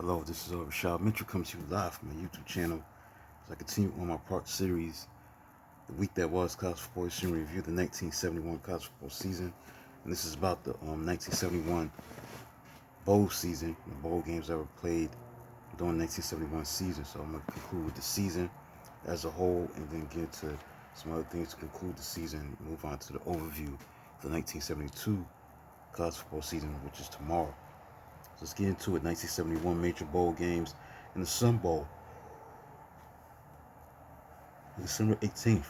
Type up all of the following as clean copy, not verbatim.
Hello, this is Rashad Mitchell coming to you live from my YouTube channel as I continue on my part series, The Week That Was College Football History Review, the 1971 college football season. And this is about the 1971 bowl season, the bowl games that were played during the 1971 season. So I'm going to conclude with the season as a whole and then get into some other things to conclude the season and move on to the overview of the 1972 college football season, which is tomorrow. So let's get into it. 1971 major bowl games in the Sun Bowl. December 18th,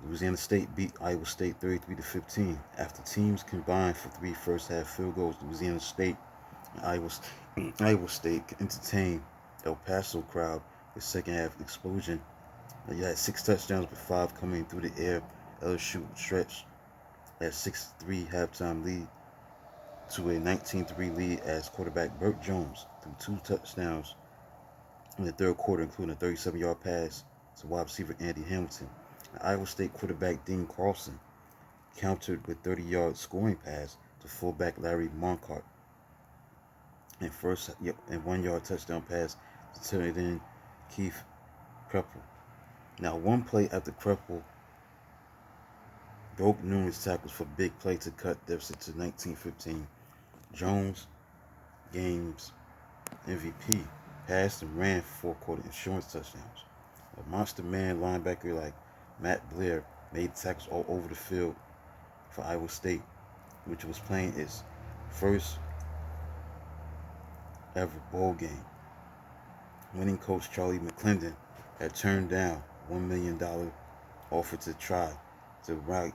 Louisiana State beat Iowa State 33-15. After teams combined for three first-half field goals, Louisiana State and Iowa State entertained El Paso crowd with second-half explosion. You had 6 touchdowns with 5 coming through the air. LSU stretched at 6-3 halftime lead to a 19-3 lead as quarterback Burt Jones threw 2 touchdowns in the third quarter, including a 37-yard pass to wide receiver Andy Hamilton. Iowa State quarterback Dean Carlson countered with 30-yard scoring pass to fullback Larry Moncart and 1-yard touchdown pass to turn it in Keith Kreppel. Now, one play after Kreppel broke numerous tackles for big play to cut deficit to 19-15. Jones, game's MVP, passed and ran for 4-quarter insurance touchdowns. A monster man linebacker like Matt Blair made tackles all over the field for Iowa State, which was playing its first ever bowl game. Winning coach Charlie McClendon had turned down $1 million offer to try to right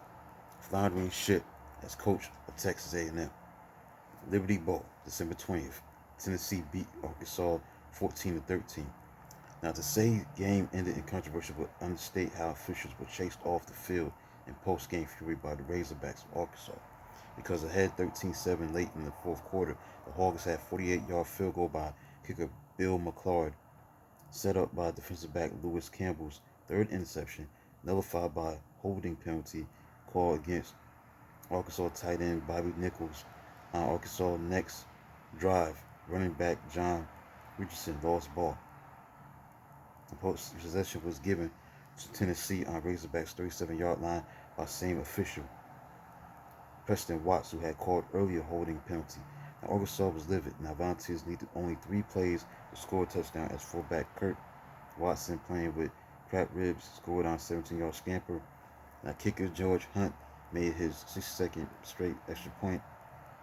floundering ship as coach of Texas A&M. Liberty Bowl, December 20th. Tennessee beat Arkansas 14-13. Now, to say the game ended in controversy would understate how officials were chased off the field in post-game fury by the Razorbacks of Arkansas. Because ahead 13-7 late in the fourth quarter, the Hogs had a 48-yard field goal by kicker Bill McClard, set up by defensive back Lewis Campbell's third interception, nullified by holding penalty called against Arkansas tight end Bobby Nichols. On Arkansas' next drive, running back John Richardson lost ball. The possession was given to Tennessee on Razorbacks' 37-yard line by same official, Preston Watts, who had called earlier holding penalty. Now, Arkansas was livid. Now, Volunteers needed only 3 plays to score a touchdown as fullback Kurt Watson, playing with cracked ribs, scored on a 17-yard scamper. Now, kicker George Hunt made his 62nd straight extra point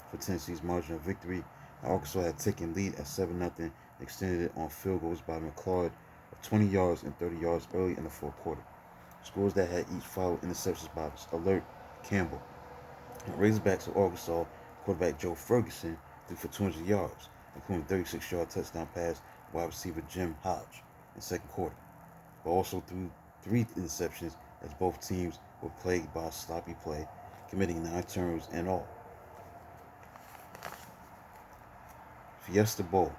for Tennessee's margin of victory. Now, Arkansas had taken lead at 7-0, extended it on field goals by McClard of 20 yards and 30 yards early in the fourth quarter. Scores that had each followed interceptions by Alert Campbell. Now, Razorbacks of Arkansas quarterback Joe Ferguson threw for 200 yards, including a 36-yard touchdown pass to wide receiver Jim Hodge in the second quarter, but also threw 3 interceptions as both teams were plagued by sloppy play, committing 9 turnovers in all. Fiesta Bowl,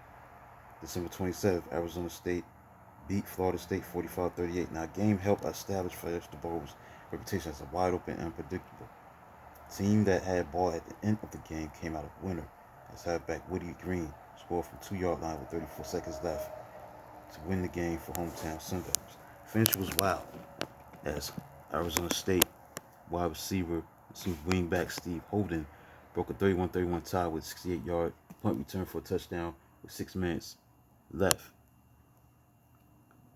December 27th, Arizona State beat Florida State 45-38. Now, a game helped establish Fiesta Bowl's reputation as a wide open and unpredictable. The team that had ball at the end of the game came out a winner as halfback Woody Green scored from 2-yard line with 34 seconds left to win the game for hometown Sun Devils. The finish was wild as Arizona State wide receiver, wingback Steve Holden broke a 31-31 tie with 68-yard punt return for a touchdown with 6 minutes left.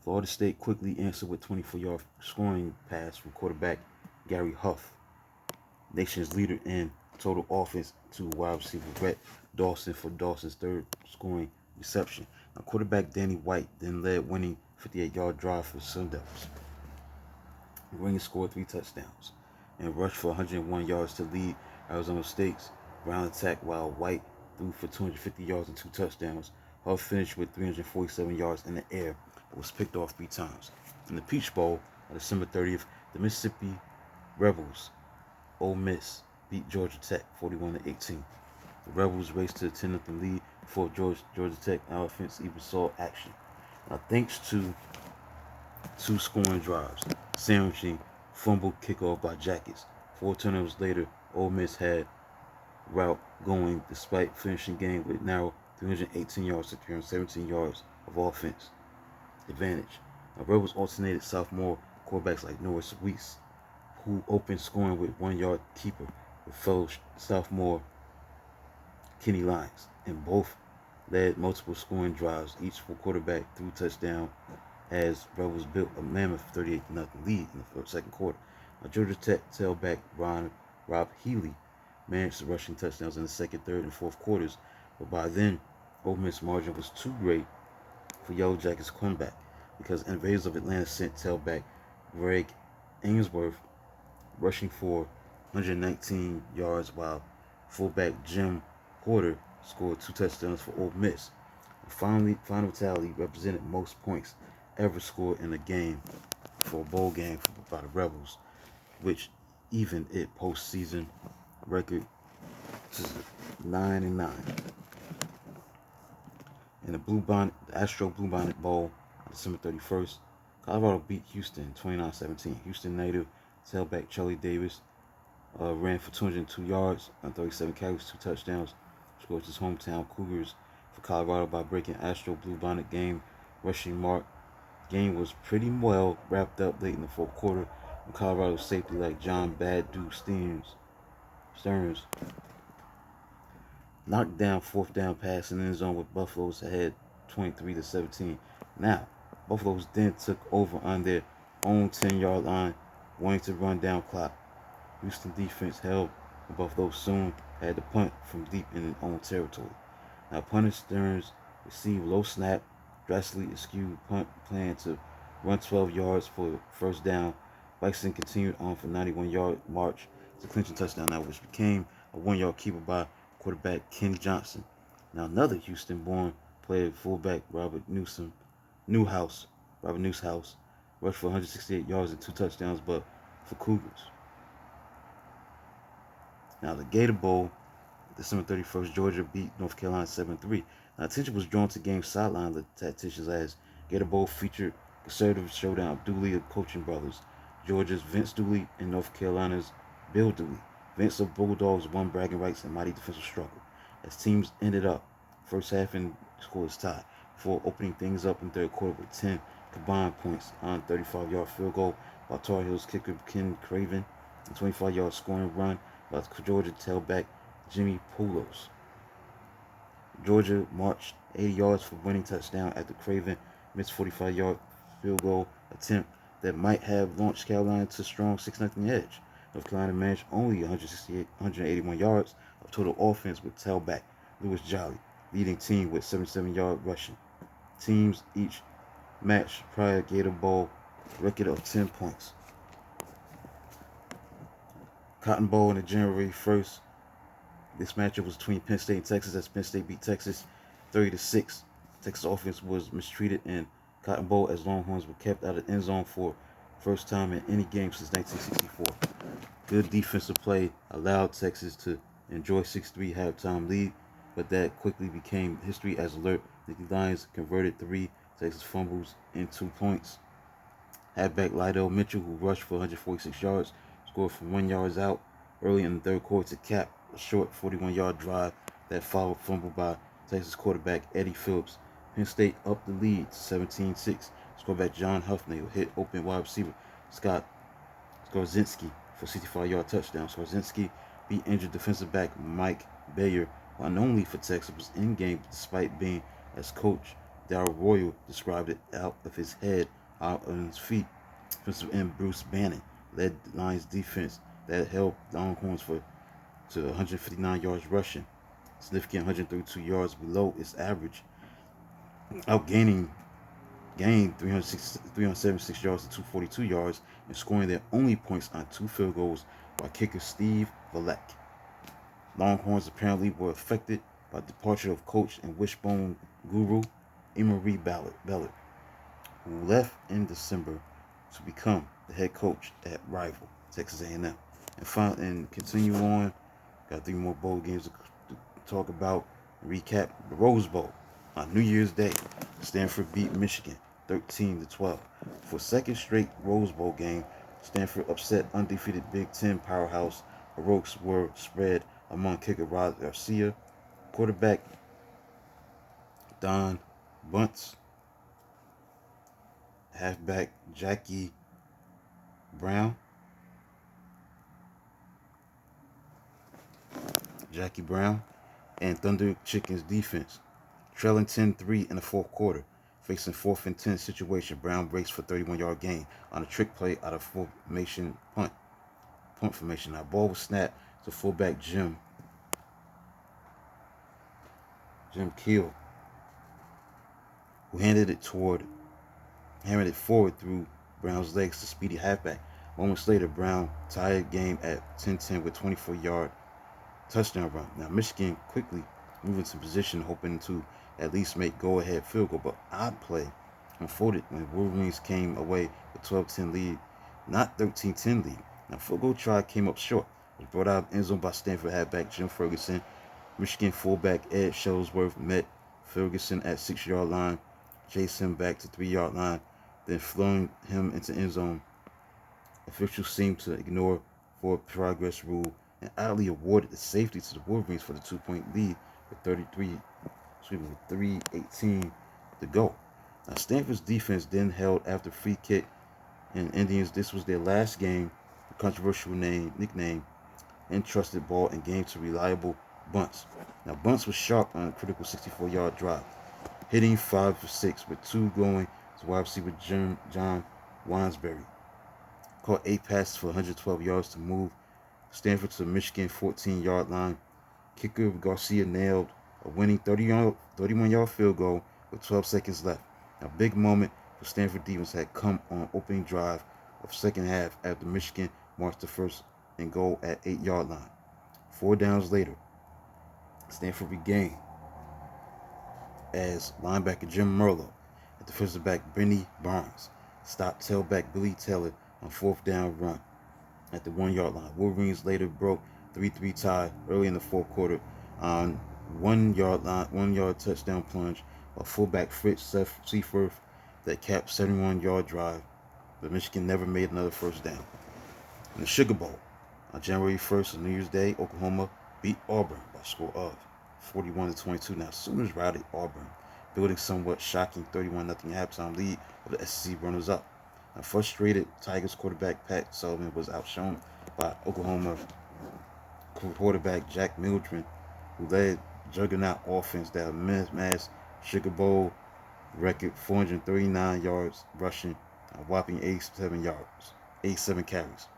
Florida State quickly answered with 24-yard scoring pass from quarterback Gary Huff, nation's leader in total offense, to wide receiver Brett Dawson for Dawson's third scoring reception. Now, quarterback Danny White then led winning 58-yard drive for the Sun Devils. Green scored 3 touchdowns and rushed for 101 yards to lead Arizona State's ground attack, while White threw for 250 yards and 2 touchdowns. Huff finished with 347 yards in the air, but was picked off 3 times. In the Peach Bowl on December 30th, the Mississippi Rebels, Ole Miss, beat Georgia Tech 41-18. The Rebels raced to a 10-0 lead before Georgia Tech offense even saw action. Now, thanks to 2 scoring drives, sandwiching fumble kickoff by Jackets. 4 turnovers later, Ole Miss had route going despite finishing game with narrow 318 yards to 317 yards of offense advantage. Now, Rebels alternated sophomore quarterbacks like Norris Weiss, who opened scoring with 1 yard keeper, with fellow sophomore Kenny Lyons, and both led multiple scoring drives, each for quarterback through touchdown, as Rebels built a mammoth 38-0 lead in the second quarter. Now, Georgia Tech tailback Rob Healy managed the rushing touchdowns in the second, third, and fourth quarters, but by then, Ole Miss margin was too great for Yellow Jackets' comeback, because Invaders of Atlanta sent tailback Greg Ainsworth rushing for 119 yards, while fullback Jim Porter scored 2 touchdowns for Ole Miss. The final tally represented most points ever scored in a game for a bowl game by the Rebels, which evened its postseason record to 9-9. In the Astro Bluebonnet Bowl on December 31st, Colorado beat Houston 29-17. Houston native tailback Charlie Davis ran for 202 yards on 37 carries, 2 touchdowns, scored his hometown Cougars for Colorado by breaking Astro Bluebonnet game rushing mark. Game was pretty well wrapped up late in the fourth quarter when Colorado safety like John Badu Stearns knocked down fourth down pass in the end zone with Buffalo's ahead 23-17. Now, Buffalo's then took over on their own 10-yard line, wanting to run down clock. Houston defense held, and Buffalo soon had to punt from deep in their own territory. Now, punter Stearns received low snap, drastically skewed punt plan to run 12 yards for first down. Bison continued on for 91-yard march to clinch a touchdown, now which became a 1-yard keeper by quarterback Ken Johnson. Now, another Houston-born player, fullback Robert Newhouse, rushed for 168 yards and 2 touchdowns, but for Cougars. Now, the Gator Bowl, December 31st, Georgia beat North Carolina 7-3. Now, attention was drawn to game sideline the tacticians as Gator Bowl featured conservative showdown of Dooley and coaching brothers, Georgia's Vince Dooley and North Carolina's Bill Dooley. Vince of Bulldogs won bragging rights and mighty defensive struggle as teams ended up first half and scores tied before opening things up in third quarter with 10 combined points on a 35-yard field goal by Tar Heels kicker Ken Craven, and 25-yard scoring run by Georgia tailback Jimmy Poulos. Georgia marched 80 yards for winning touchdown after Craven missed 45-yard field goal attempt that might have launched Carolina to a strong 6-0 edge. North Carolina managed only 181 yards of total offense with tailback Louis Jolly leading team with 77-yard rushing. Teams each matched prior Gator Bowl record of 10 points. Cotton Bowl on January 1st. This matchup was between Penn State and Texas as Penn State beat Texas 30-6. Texas offense was mistreated in Cotton Bowl as Longhorns were kept out of the end zone for first time in any game since 1964. Good defensive play allowed Texas to enjoy 6-3 halftime lead, but that quickly became history as alert. The Lions converted 3 Texas fumbles into points. Halfback Lydell Mitchell, who rushed for 146 yards, scored from 1 yard out early in the third quarter to cap a short 41-yard drive that followed fumble by Texas quarterback Eddie Phillips. Penn State upped the lead to 17-6. Scoreback John Huffnagel hit open wide receiver Scott Skorzinski for a 65-yard touchdown. Skorzinski beat injured defensive back Mike Bayer, who unknowingly for Texas was in game despite being, as coach Darrell Royal described it, out of his head, out on his feet. Defensive end Bruce Bannon led the Lions defense that held Longhorns to 159 yards rushing, significant 132 yards below its average, gained 376 yards to 242 yards, and scoring their only points on 2 field goals by kicker Steve Valek. Longhorns apparently were affected by the departure of coach and wishbone guru Emory Bellard, who left in December to become the head coach at rival Texas A&M. And continue on, got 3 more bowl games to talk about and recap. The Rose Bowl on New Year's Day, Stanford beat Michigan 13-12. For a second straight Rose Bowl game, Stanford upset undefeated Big Ten powerhouse. Heroics were spread among kicker Rod Garcia, quarterback Don Bunts, halfback Brown, Jackie Brown, and Thunder Chicken's defense. Trailing 10-3 in the fourth quarter, facing 4th and 10 situation, Brown breaks for 31-yard gain on a trick play out of formation punt formation. Now, ball was snapped to fullback Jim Keel, who handed it forward through Brown's legs to speedy halfback. Moments later, Brown tied game at 10-10 with 24-yard touchdown run. Now, Michigan quickly moved into position, hoping to at least make go-ahead field goal, but odd play unfolded when Wolverines came away with 12-10 lead, not 13-10 lead. Now, field goal try came up short. It was brought out of end zone by Stanford halfback Jim Ferguson. Michigan fullback Ed Shuttlesworth met Ferguson at 6-yard line, chased him back to 3-yard line, then flung him into end zone. Officials seemed to ignore forward progress rule and oddly awarded the safety to the Wolverines for the 2-point lead with 3:18 to go. Now, Stanford's defense then held after free kick, and Indians, this was their last game. The controversial nickname entrusted ball and game to reliable Bunts. Now, Bunts was sharp on a critical 64-yard drive, hitting 5 for 6 with 2 going to wide receiver John Winsberry. Caught 8 passes for 112 yards to move Stanford to the Michigan 14-yard line. Kicker Garcia nailed a winning 31-yard field goal with 12 seconds left. A big moment for Stanford defense had come on opening drive of second half after Michigan marched the first and goal at 8-yard line. 4 downs later, Stanford regained as linebacker Jim Merlo and defensive back Benny Barnes stopped tailback Billy Taylor on 4th down run at the 1-yard line. Wolverines later broke 3-3 tie early in the fourth quarter on 1-yard touchdown plunge by fullback Fritz Seaforth that capped 71-yard drive, but Michigan never made another first down. In the Sugar Bowl, on January 1st, on New Year's Day, Oklahoma beat Auburn by a score of 41-22. Now, Sooners routed Auburn, building somewhat shocking 31-0 halftime lead of the SEC runners-up. Now, frustrated Tigers quarterback Pat Sullivan was outshone by Oklahoma quarterback Jack Mildren, who led juggernaut offense that amassed Sugar Bowl record 439 yards rushing, a whopping 87 carries.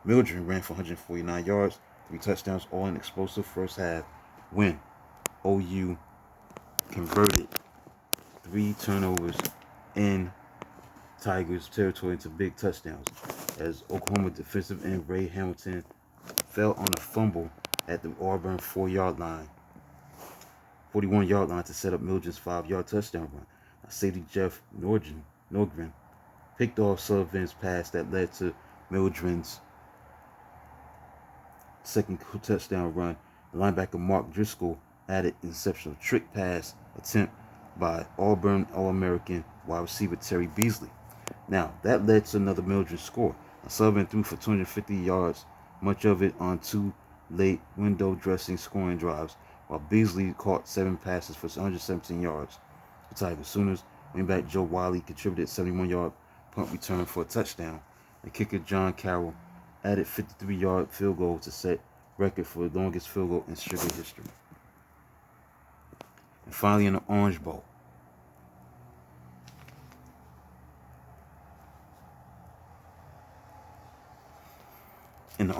Mildren ran for 149 yards, 3 touchdowns, all in explosive first half when OU converted 3 turnovers in Tigers territory into big touchdowns, as Oklahoma defensive end Ray Hamilton fell on a fumble at the Auburn 41-yard line to set up Mildren's 5-yard touchdown run. Safety Jeff Norgren picked off Sullivan's pass that led to Mildren's second touchdown run. Linebacker Mark Driscoll added an exceptional trick pass attempt by Auburn All-American wide receiver Terry Beasley. Now, that led to another Mildred score. Sullivan threw for 250 yards, much of it on 2 late window dressing scoring drives, while Beasley caught 7 passes for 117 yards. The Tigers Sooners wingback Joe Wiley contributed 71-yard punt return for a touchdown, and kicker John Carroll added 53-yard field goal to set record for the longest field goal in Sugar history. And finally, in the Orange Bowl, the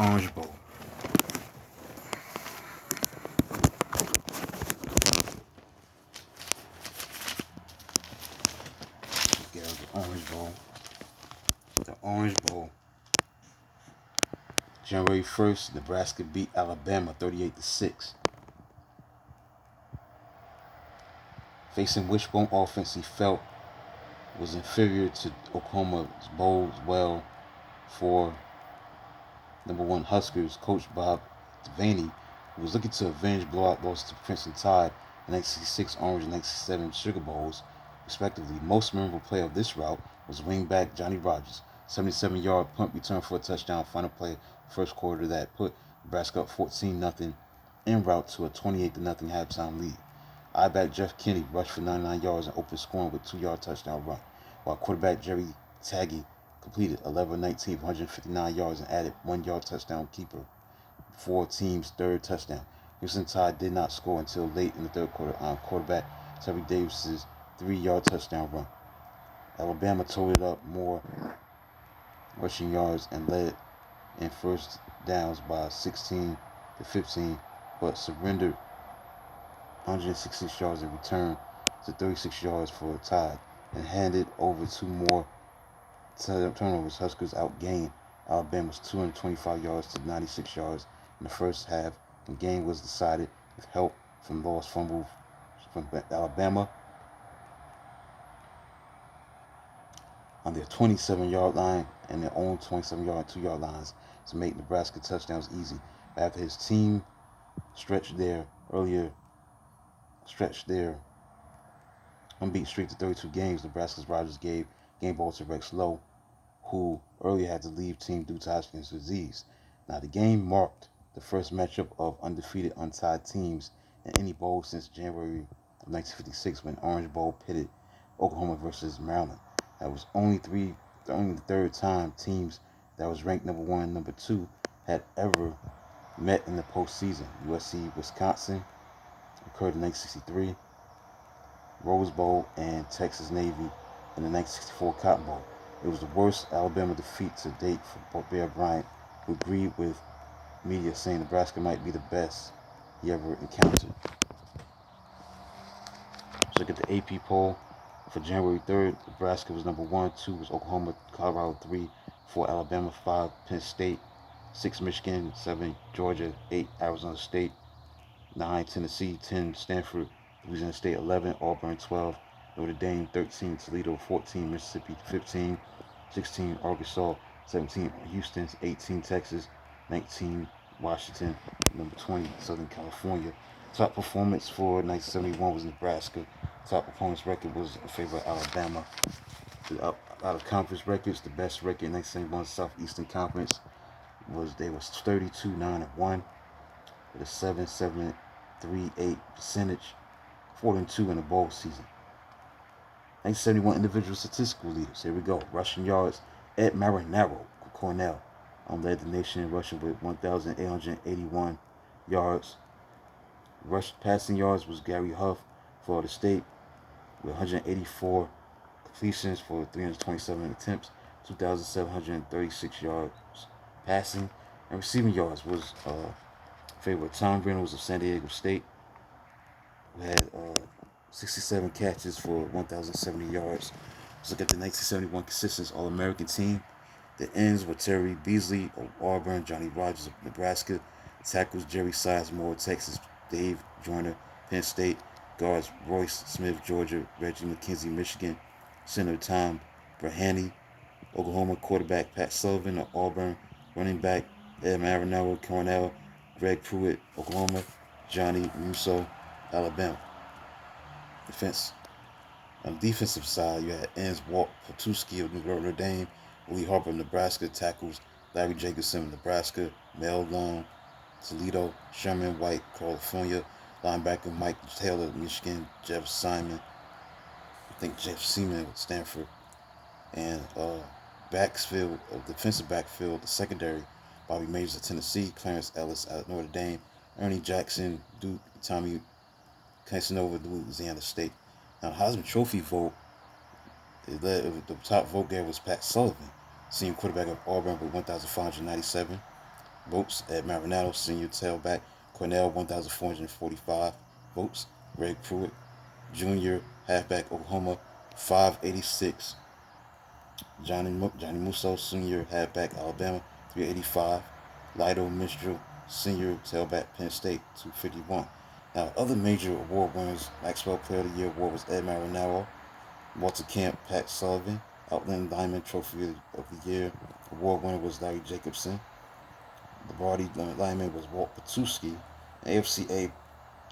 Orange Bowl, January 1st, Nebraska beat Alabama 38-6. Facing wishbone offense he felt was inferior to Oklahoma's bodes well for number 1 Huskers coach Bob Devaney, who was looking to avenge blowout losses to Princeton Tide in 1966 Orange and 1967 Sugar Bowls, respectively. Most memorable play of this route was wingback Johnny Rogers' 77-yard punt return for a touchdown final play first quarter that put Nebraska up 14-0 en route to a 28-0 halftime lead. I-back Jeff Kinney rushed for 99 yards and opened scoring with a 2-yard touchdown run, while quarterback Jerry Taggy completed 11-19 for 159 yards and added 1-yard touchdown keeper for team's third touchdown. Houston Tide did not score until late in the third quarter on quarterback Terry Davis's 3-yard touchdown run. Alabama totaled up more rushing yards and led in first downs by 16-15, but surrendered 166 yards in return to 36 yards for a tie and handed over 2 more turnovers. Huskers outgained Alabama's 225 yards to 96 yards in the first half. The game was decided with help from lost fumble from Alabama on their 27-yard line and their own 27-yard and 2-yard lines to make Nebraska touchdowns easy. After his team stretched their unbeaten streak to 32 games, Nebraska's Rogers gave game ball to Rex Lowe, who earlier had to leave team due to Hodgkin's disease. Now, the game marked the first matchup of undefeated, untied teams in any bowl since January of 1956, when Orange Bowl pitted Oklahoma versus Maryland. That was only the third time teams that was ranked number 1 and number 2 had ever met in the postseason. USC Wisconsin occurred in 1963, Rose Bowl, and Texas Navy in the 1964 Cotton Bowl. It was the worst Alabama defeat to date for Bear Bryant, who agreed with media saying Nebraska might be the best he ever encountered. Let's look at the AP poll. For January 3rd, Nebraska was number 1, 2 was Oklahoma, Colorado 3, 4 Alabama, 5 Penn State, 6 Michigan, 7 Georgia, 8 Arizona State, 9 Tennessee, 10 Stanford, Louisiana State, 11 Auburn, 12 Notre Dame, 13 Toledo, 14 Mississippi, 15 16 Arkansas, 17 Houston, 18 Texas, 19 Washington, number 20 Southern California. Top performance for 1971 was Nebraska. Top opponent's record was in favor of Alabama. Out of conference records, the best record in 1971 Southeastern Conference was 32-9-1 with a 7.738 percentage, 4-2 in the bowl season. 1971 individual statistical leaders. Here we go. Rushing yards, Ed Marinaro, Cornell, led the nation in rushing with 1,881 yards. Passing yards was Gary Huff, Florida State, with 184 completions for 327 attempts, 2,736 yards passing. And receiving yards was favorite Tom Reynolds of San Diego State, who had 67 catches for 1,070 yards. Let's look at the 1971 consistent All-American team. The ends were Terry Beasley of Auburn, Johnny Rogers of Nebraska, tackles Jerry Sizemore, Texas, Dave Joyner, Penn State, guards Royce Smith, Georgia, Reggie McKenzie, Michigan, center Tom Brahani, Oklahoma, quarterback Pat Sullivan of Auburn, running back Ed Marinaro, Cornell, Greg Pruitt, Oklahoma, Johnny Musso, Alabama. Defense. On the defensive side, you had ends Walt Patuski of Notre Dame, Lee Harper of Nebraska, tackles Larry Jacobson of Nebraska, Mel Long, Toledo, Sherman White, California, linebacker Mike Taylor of Michigan, Jeff Seaman of Stanford, and defensive backfield, the secondary, Bobby Majors of Tennessee, Clarence Ellis out of Notre Dame, Ernie Jackson, Duke, Tommy Casanova of Louisiana State. Now, Heisman Trophy vote, the top vote getter was Pat Sullivan, senior quarterback of Auburn with 1,597 votes. Ed Marinaro, senior tailback, Cornell, 1,445 votes. Greg Pruitt, junior halfback, Oklahoma, 586. Johnny Musso, senior halfback, Alabama, 385. Lido Mistral, senior tailback, Penn State, 251. Now, other major award winners, Maxwell Player of the Year award was Ed Marinaro, Walter Camp, Pat Sullivan. Outland Diamond Trophy of the Year award winner was Larry Jacobson. The Vardy lineman was Walt Patuski. And AFCA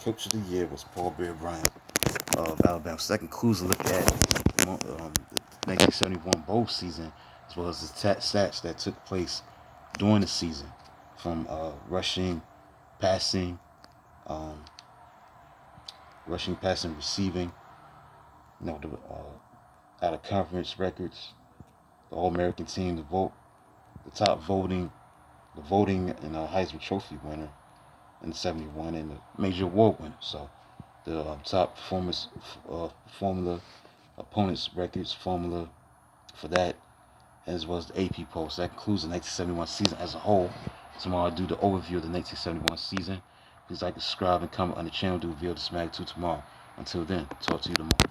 Coach of the Year was Paul Bear Bryant of Alabama. So that concludes a look at the 1971 bowl season, as well as the stats that took place during the season, from rushing, passing, rushing, passing, receiving. The out of conference records, the All American team, the top voting and Heisman Trophy winner in '71, and the major award winner. So the top performance formula, opponents records formula for that, as well as the AP poll. So that concludes the 1971 season as a whole. Tomorrow I'll do the overview of the 1971 season. Please like, subscribe, and comment on the channel. Do a video to Smack 2 tomorrow. Until then, talk to you tomorrow.